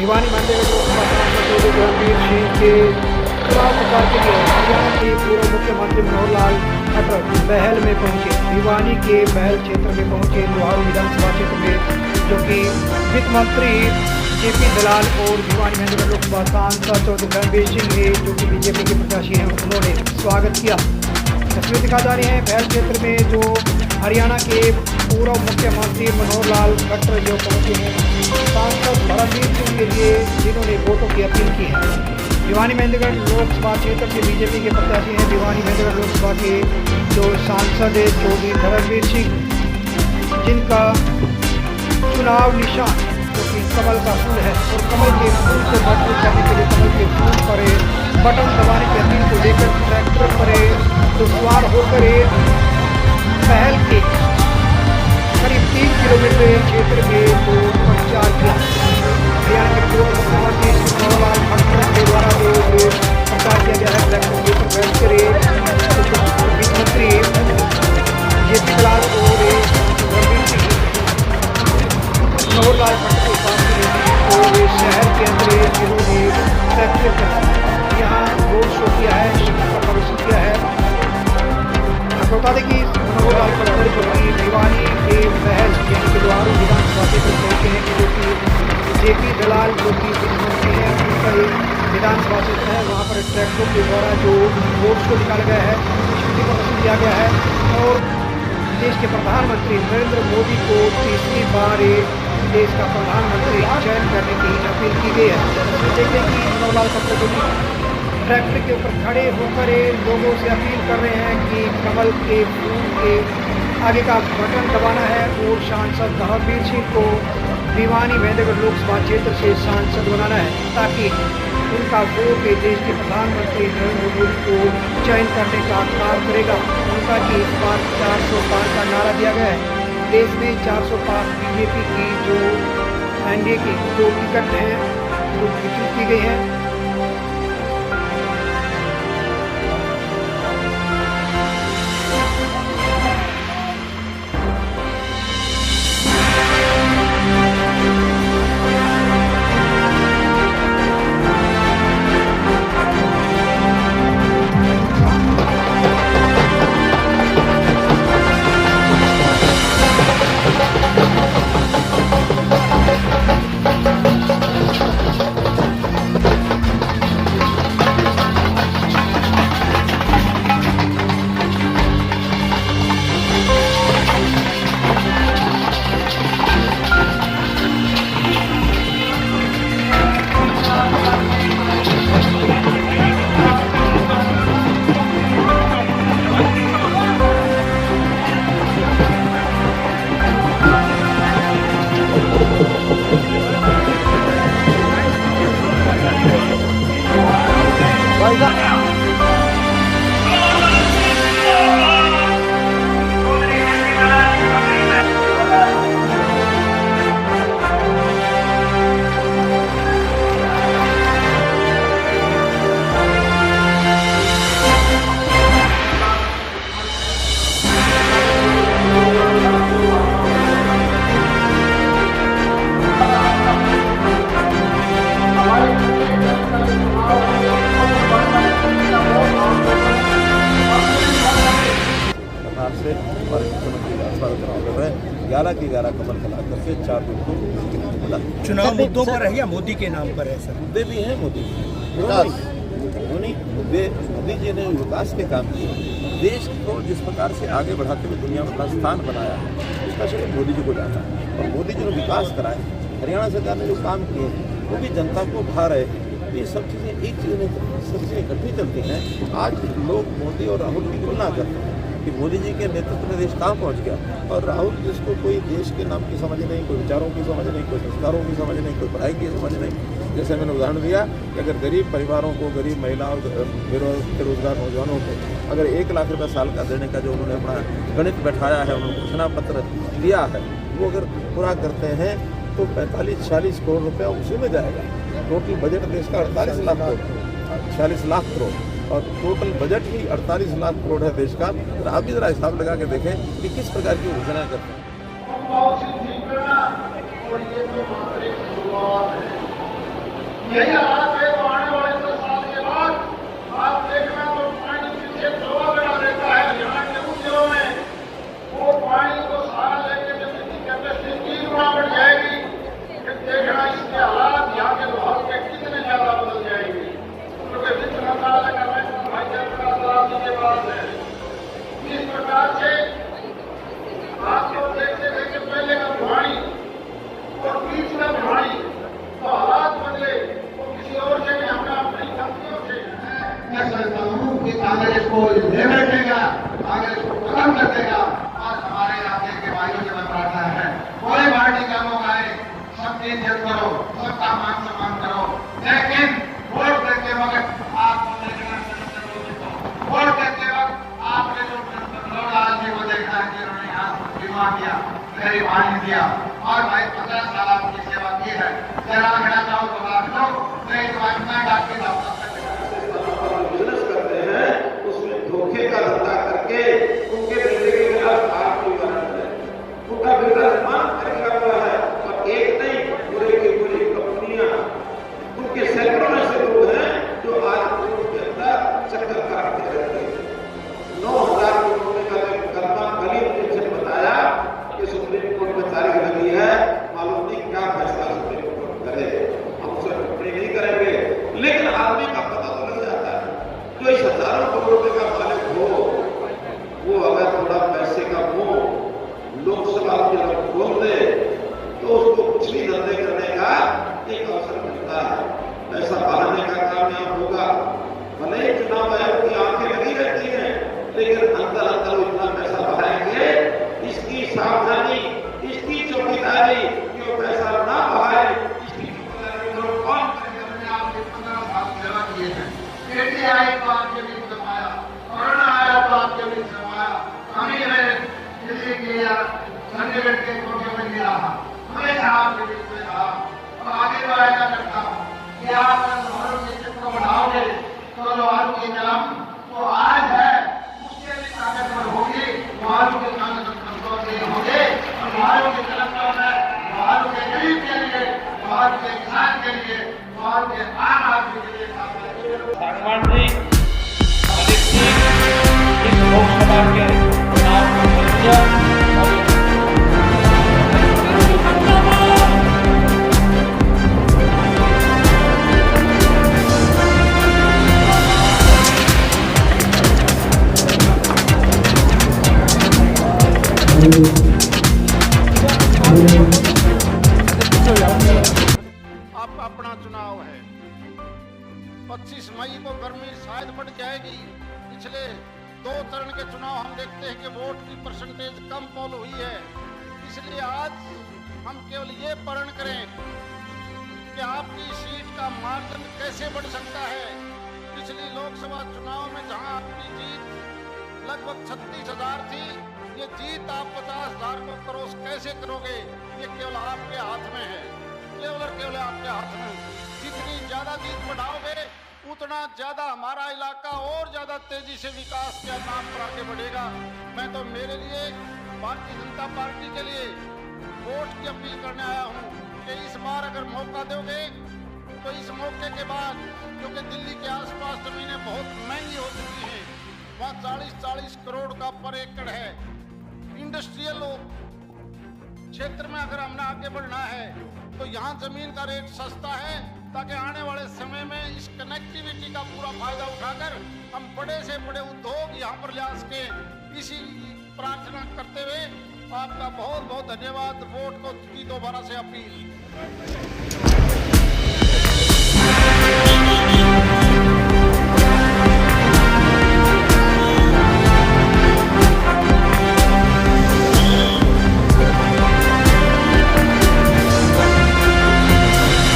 भिवानी मंदिर लोकसभा सांसद रणवीर सिंह के चुनाव प्रचार के लिए हरियाणा के पूर्व मुख्यमंत्री मनोहर लाल खट्टर बहल में पहुंचे। भिवानी के बहल क्षेत्र में पहुंचे लोहारू विधानसभा क्षेत्र में, जो कि वित्त मंत्री जेपी दलाल और भिवानी मंदिर लोकसभा सांसद चौधरी रणवीर सिंह ने, जो कि बीजेपी के प्रत्याशी हैं, उन्होंने स्वागत किया। तस्वीर दिखा जा रही है बहल क्षेत्र में जो हरियाणा के पूर्व मुख्यमंत्री मनोहर लाल खट्टर जो पहुंचे हैं सांसद रणवीर सिंह के लिए, जिन्होंने वोटों की अपील की है। भिवानी महेंद्रगढ़ लोकसभा क्षेत्र से बीजेपी के प्रत्याशी हैं भिवानी महेंद्रगढ़ लोकसभा के जो सांसद है चौधरी रणवीर सिंह, जिनका चुनाव निशान जो कि कमल का फूल है और कमल के फूल को मजबूत करने के लिए कमल के फूल पर बटन दबाने की अपील को लेकर ट्रैक्टर पर तो सवार होकर पहल के करीब 3 किलोमीटर क्षेत्र में तो प्रचार किया। हरियाणा के पूर्व मुख्यमंत्री मनोहर लाल खट्टर के द्वारा जो प्रचार किया गया है ट्रैक्टर के ऊपर बैठकर वित्त मंत्री जेपी दलाल और रणवीर सिंह मनोहर लाल खट्टर के पास और शहर के अंदर जिन्होंने ट्रैक्टर पर यहाँ रोड शो किया है, शिविर का प्रदर्शन किया है। बता दें कि मनोहर लाल खट्टर जो कि भिवानी के बहल के लोहारू विधानसभा क्षेत्र पहुंचे हैं, जो कि जेपी दलाल जो कि वित्त मंत्री हैं, उनका एक विधानसभा क्षेत्र है। वहाँ पर ट्रैक्टरों के द्वारा जो रोड शो निकाला गया है, शिविर का प्रदर्शन किया गया है और देश के प्रधानमंत्री नरेंद्र मोदी को तीसरी बार देश का प्रधानमंत्री चयन करने की अपील की गई है। देखते हैं कि मनोहर लाल खट्टर जो ट्रैक्टर के ऊपर खड़े होकर लोगों से अपील कर रहे हैं कि कमल के फूल के आगे का बटन दबाना है और सांसद रणवीर सिंह को भिवानी महेंद्रगढ़ लोकसभा क्षेत्र से सांसद बनाना है, ताकि उनका वोट देश के प्रधानमंत्री नरेंद्र मोदी को चयन करने का काम करेगा। उनका कि इस बार 400 पार का नारा दिया गया है। देश में 400 पार बीजेपी की जो एनडीए की जो टिकट हैं वो वितरित की गई हैं। से हमारे मुख्यमंत्री आसपास चुनाव कर रहे हैं 11 की 11 कमल खिलाकर के 4 दिन को मिला। चुनाव मुद्दों पर है या मोदी के नाम पर है सर? मुद्दे भी हैं मोदी विकास मुद्दे। मोदी जी ने विकास के काम किए, देश को जिस प्रकार से आगे बढ़ाते हुए दुनिया में अपना स्थान बनाया है, उसका श्रेय मोदी जी को जाता है। और मोदी जी ने विकास कराए, हरियाणा सरकार ने जो काम किए हैं वो भी जनता को भा रहे हैं। ये सब चीज़ें एक चीज़ नहीं, सब चीज़ें इकट्ठी चलती हैं। आज लोग मोदी और राहुल की तुलना करते हैं कि मोदी जी के नेतृत्व में देश कहाँ पहुँच गया, और राहुल जिसको कोई देश के नाम की समझ नहीं, कोई विचारों की समझ नहीं, कोई संस्कारों की समझ नहीं, कोई पढ़ाई की समझ नहीं। जैसे मैंने उदाहरण दिया कि अगर गरीब परिवारों को, गरीब महिलाओं, बेरोजगार नौजवानों को अगर 1 लाख रुपये साल का देने का जो उन्होंने अपना गणित बैठाया है, उन्होंने घोषणा पत्र दिया है, वो अगर पूरा करते हैं तो 45-46 करोड़ रुपया उसी में जाएगा। टोटल बजट देश का 48 लाख करोड़, 46 लाख करोड़, और टोटल बजट ही 48 लाख करोड़ है देश का। तो आप भी जरा हिसाब लगा के देखें कि किस प्रकार की घोषणा करते हैं। इसके हालात यहाँ के माहौल के कितने ज्यादा बदल जाएंगे, क्योंकि वित्त मंत्रालय का भाई जनता सलामी के पास है। इस प्रकार से आपको देखते देखते पहले का बुढ़ाई और बीच का बुढ़ाई तो हालात बदले तो किसी और से नहीं, हमने अपनी गलतियों से मैं समझता हूँ कि कांग्रेस को ले बैठेगा, कांग्रेस को खत्म कर देगा। और हमारे इलाके के भाइयों से मैं प्रार्थना है, कोई पार्टी का लोग आए, सबकी इज्जत करो, सबका मान सम्मान करो, लेकिन वोट देते वक्त आप वोट देते वक्त आपने जो मनोहरलाल जी को देखा है कि उन्होंने यहाँ बीमा किया, गरीब पानी दिया और भाई 15 साल आपकी सेवा की है, जरा कहना चाहो तो बात लो, नहीं तो मैं आपकी दावत बिजनेस करते हैं उसमें धोखे का धंधा करके उनके बेटे के खिलाफ आपको उनका बेटा निर्माण खरीदा हुआ है और एक नहीं पूरे की पूरी कंपनियां उनके सैकड़ों में से लोग हैं जो आज उनके अंदर चक्कर काटते रहते हैं। 9,000 करोड़ का कर्मा गली ने बताया कि सुप्रीम कोर्ट में तारीख लगी है, मालूम नहीं क्या फैसला सुप्रीम कोर्ट करे, हम उसे टिप्पणी नहीं करेंगे, लेकिन आदमी का पता तो लग जाता है। जो इस हजारों करोड़ रुपए का मालिक हो वो अगर थोड़ा पैसे का मुंह लोकसभा के लोग खोल दे तो उसको कुछ भी धंधे करने का एक अवसर मिलता है, पैसा बहाने का कामयाब होगा। भले ही चुनाव आयोग की आंखें लगी रहती हैं, लेकिन अंदर अंदर इतना पैसा बहाएंगे, इसकी सावधानी, इसकी चौकीदारी कि वो पैसा ना बहाए, इसकी चौकीदारी कौन करेगा। आपके 15 साल सेवा किए हैं, खेती आई तो आपके बीच जमाया, कोरोना आया तो आपके बीच जमाया, कमी में किसी किया चंडीगढ़ के कोटे में नहीं रहा, हमेशा आपके बीच में रहा और आगे बढ़ाया करता हूँ कि आप लोहारू के चित्र को बढ़ाओगे तो लोहारू की कलम तो आज है उससे भी ताकतवर होगी, लोहारू के कागज कमजोर नहीं होंगे और लोहारू की कलम का है लोहारू के गरीब के लिए, लोहारू के किसान के लिए, लोहारू के आम आदमी के लिए काम करेंगे। भगवान जी अधिक इस लोकसभा के चुनाव को नतीजा अब अपना चुनाव है, 25 मई को गर्मी शायद बढ़ जाएगी। पिछले 2 चरण के चुनाव हम देखते हैं कि वोट की परसेंटेज कम पोल हुई है, इसलिए आज हम केवल ये प्रण करें कि आपकी सीट का मार्जिन कैसे बढ़ सकता है। पिछली लोकसभा चुनाव में जहां आपकी जीत लगभग 36,000 थी, ये जीत आप 50,000 को क्रॉस कैसे करोगे, ये केवल आपके हाथ में है, केवल और केवल आपके हाथ में। जितनी ज्यादा जीत बढ़ाओगे उतना ज्यादा हमारा इलाका और ज्यादा तेजी से विकास के नाम पर आगे बढ़ेगा। मैं तो मेरे लिए भारतीय जनता पार्टी के लिए वोट की अपील करने आया हूँ कि इस बार अगर मौका दोगे तो इस मौके के बाद, क्योंकि दिल्ली के आसपास जमीनें बहुत महंगी हो चुकी हैं, वहाँ 40-40 करोड़ का पर एकड़ है। इंडस्ट्रियल क्षेत्र में अगर हमने आगे बढ़ना है तो यहाँ जमीन का रेट सस्ता है, ताकि आने वाले समय में इस कनेक्टिविटी का पूरा फायदा उठाकर हम बड़े से बड़े उद्योग यहाँ पर ले आ सके। इसी प्रार्थना करते हुए आपका बहुत बहुत धन्यवाद। वोट को की दोबारा से अपील।